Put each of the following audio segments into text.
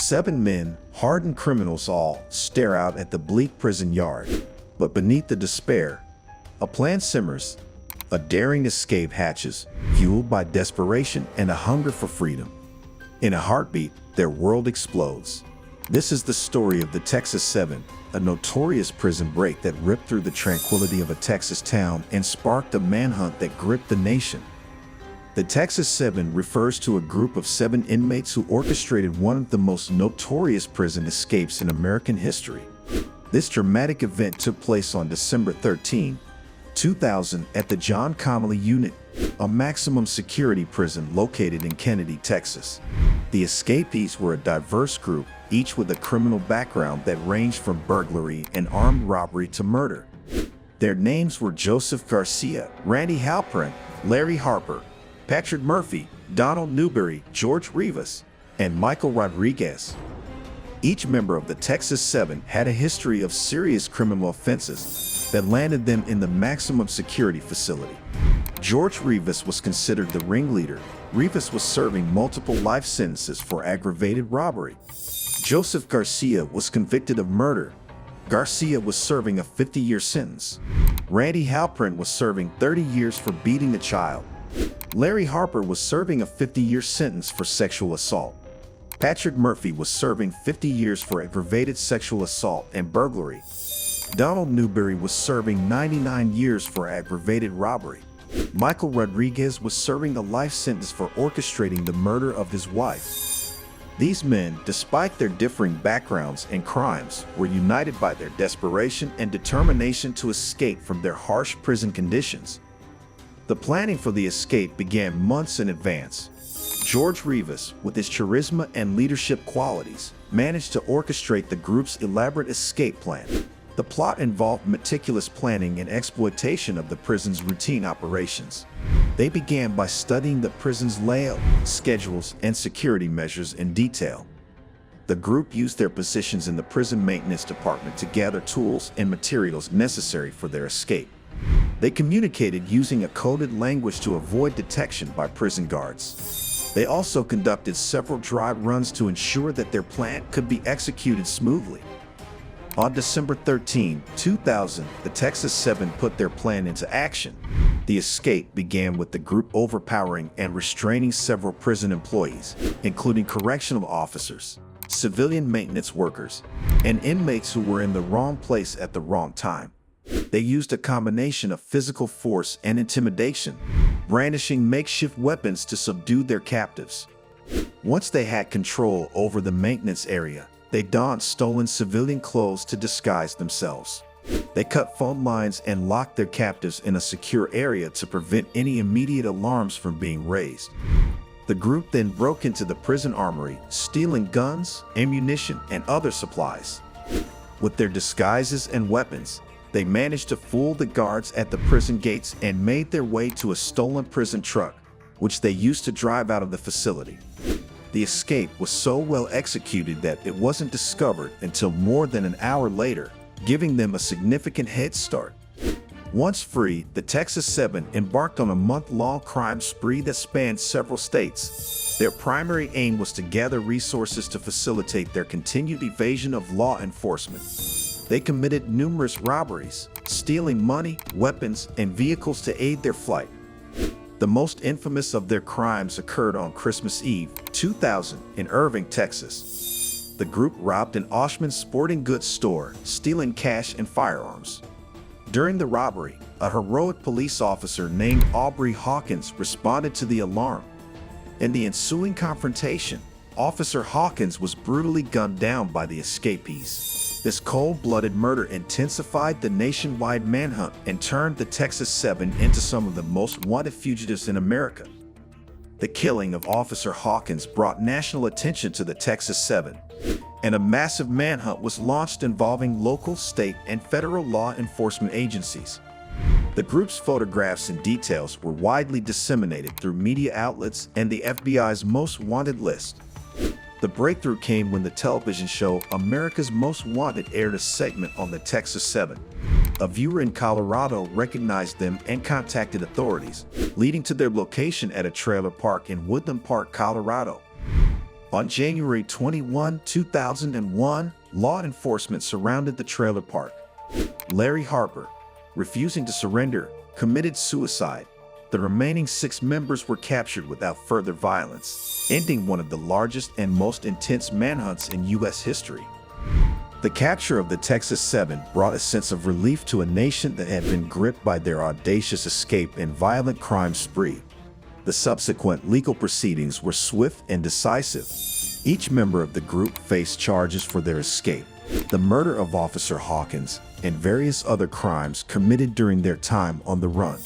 7 men, hardened criminals, all stare out at the bleak prison yard. But beneath the despair, a plan simmers. A daring escape hatches, fueled by desperation and a hunger for freedom. In a heartbeat, their world explodes. This is the story of the Texas 7, a notorious prison break that ripped through the tranquility of a Texas town and sparked a manhunt that gripped the nation. The Texas 7 refers to a group of 7 inmates who orchestrated one of the most notorious prison escapes in American history. This dramatic event took place on December 13, 2000 at the John Connolly Unit, a maximum security prison located in Kennedy, Texas. The escapees were a diverse group, each with a criminal background that ranged from burglary and armed robbery to murder. Their names were Joseph Garcia, Randy Halpern, Larry Harper, Patrick Murphy, Donald Newberry, George Rivas, and Michael Rodriguez. Each member of the Texas 7 had a history of serious criminal offenses that landed them in the maximum security facility. George Rivas was considered the ringleader. Rivas was serving multiple life sentences for aggravated robbery. Joseph Garcia was convicted of murder. Garcia was serving a 50-year sentence. Randy Halpern was serving 30 years for beating a child. Larry Harper was serving a 50-year sentence for sexual assault. Patrick Murphy was serving 50 years for aggravated sexual assault and burglary. Donald Newberry was serving 99 years for aggravated robbery. Michael Rodriguez was serving a life sentence for orchestrating the murder of his wife. These men, despite their differing backgrounds and crimes, were united by their desperation and determination to escape from their harsh prison conditions. The planning for the escape began months in advance. George Rivas, with his charisma and leadership qualities, managed to orchestrate the group's elaborate escape plan. The plot involved meticulous planning and exploitation of the prison's routine operations. They began by studying the prison's layout, schedules, and security measures in detail. The group used their positions in the prison maintenance department to gather tools and materials necessary for their escape. They communicated using a coded language to avoid detection by prison guards. They also conducted several dry runs to ensure that their plan could be executed smoothly. On December 13, 2000, the Texas 7 put their plan into action. The escape began with the group overpowering and restraining several prison employees, including correctional officers, civilian maintenance workers, and inmates who were in the wrong place at the wrong time. They used a combination of physical force and intimidation, brandishing makeshift weapons to subdue their captives. Once they had control over the maintenance area, they donned stolen civilian clothes to disguise themselves. They cut phone lines and locked their captives in a secure area to prevent any immediate alarms from being raised. The group then broke into the prison armory, stealing guns, ammunition, and other supplies. With their disguises and weapons, they managed to fool the guards at the prison gates and made their way to a stolen prison truck, which they used to drive out of the facility. The escape was so well executed that it wasn't discovered until more than an hour later, giving them a significant head start. Once free, the Texas 7 embarked on a month-long crime spree that spanned several states. Their primary aim was to gather resources to facilitate their continued evasion of law enforcement. They committed numerous robberies, stealing money, weapons, and vehicles to aid their flight. The most infamous of their crimes occurred on Christmas Eve, 2000, in Irving, Texas. The group robbed an Oshman sporting goods store, stealing cash and firearms. During the robbery, a heroic police officer named Aubrey Hawkins responded to the alarm. In the ensuing confrontation, Officer Hawkins was brutally gunned down by the escapees. This cold-blooded murder intensified the nationwide manhunt and turned the Texas 7 into some of the most wanted fugitives in America. The killing of Officer Hawkins brought national attention to the Texas 7, and a massive manhunt was launched involving local, state, and federal law enforcement agencies. The group's photographs and details were widely disseminated through media outlets and the FBI's most wanted list. The breakthrough came when the television show America's Most Wanted aired a segment on the Texas 7. A viewer in Colorado recognized them and contacted authorities, leading to their location at a trailer park in Woodland Park, Colorado. On January 21, 2001, law enforcement surrounded the trailer park. Larry Harper, refusing to surrender, committed suicide. The remaining 6 members were captured without further violence, ending one of the largest and most intense manhunts in U.S. history. The capture of the Texas 7 brought a sense of relief to a nation that had been gripped by their audacious escape and violent crime spree. The subsequent legal proceedings were swift and decisive. Each member of the group faced charges for their escape, the murder of Officer Hawkins, and various other crimes committed during their time on the run.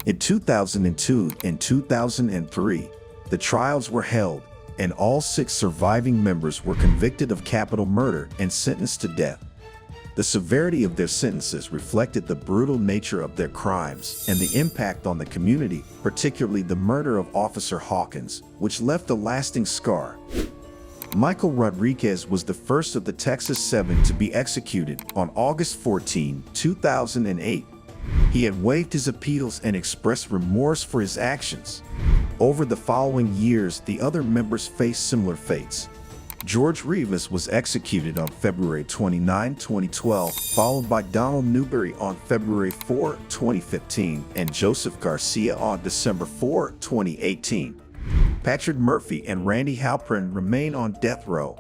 In 2002 and 2003, the trials were held, and all 6 surviving members were convicted of capital murder and sentenced to death. The severity of their sentences reflected the brutal nature of their crimes and the impact on the community, particularly the murder of Officer Hawkins, which left a lasting scar. Michael Rodriguez was the first of the Texas 7 to be executed on August 14, 2008. He had waived his appeals and expressed remorse for his actions. Over the following years, the other members faced similar fates. George Rivas was executed on February 29, 2012, followed by Donald Newberry on February 4, 2015, and Joseph Garcia on December 4, 2018. Patrick Murphy and Randy Halpern remain on death row,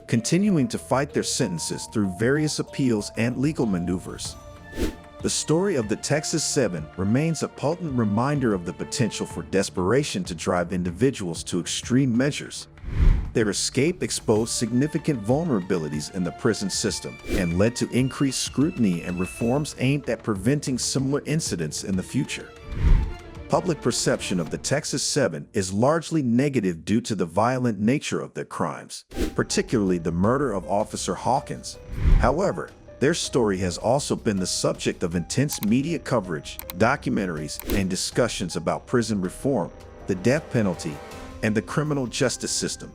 continuing to fight their sentences through various appeals and legal maneuvers. The story of the Texas 7 remains a potent reminder of the potential for desperation to drive individuals to extreme measures. Their escape exposed significant vulnerabilities in the prison system and led to increased scrutiny and reforms aimed at preventing similar incidents in the future. Public perception of the Texas 7 is largely negative due to the violent nature of their crimes, particularly the murder of Officer Hawkins. However, their story has also been the subject of intense media coverage, documentaries, and discussions about prison reform, the death penalty, and the criminal justice system.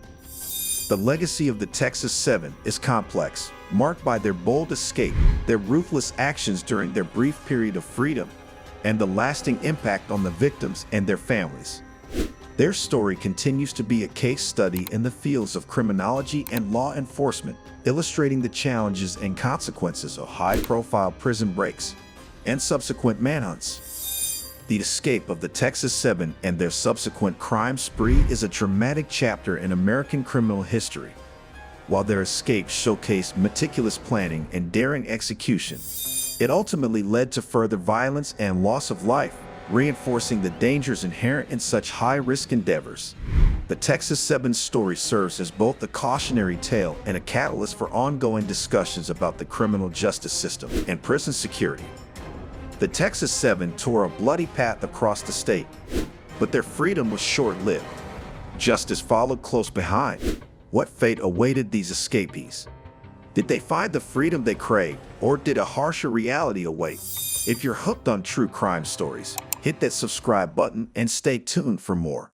The legacy of the Texas 7 is complex, marked by their bold escape, their ruthless actions during their brief period of freedom, and the lasting impact on the victims and their families. Their story continues to be a case study in the fields of criminology and law enforcement, illustrating the challenges and consequences of high-profile prison breaks and subsequent manhunts. The escape of the Texas 7 and their subsequent crime spree is a dramatic chapter in American criminal history. While their escape showcased meticulous planning and daring execution, it ultimately led to further violence and loss of life, reinforcing the dangers inherent in such high-risk endeavors. The Texas 7's story serves as both a cautionary tale and a catalyst for ongoing discussions about the criminal justice system and prison security. The Texas 7 tore a bloody path across the state, but their freedom was short-lived. Justice followed close behind. What fate awaited these escapees? Did they find the freedom they craved, or did a harsher reality await? If you're hooked on true crime stories, hit that subscribe button and stay tuned for more.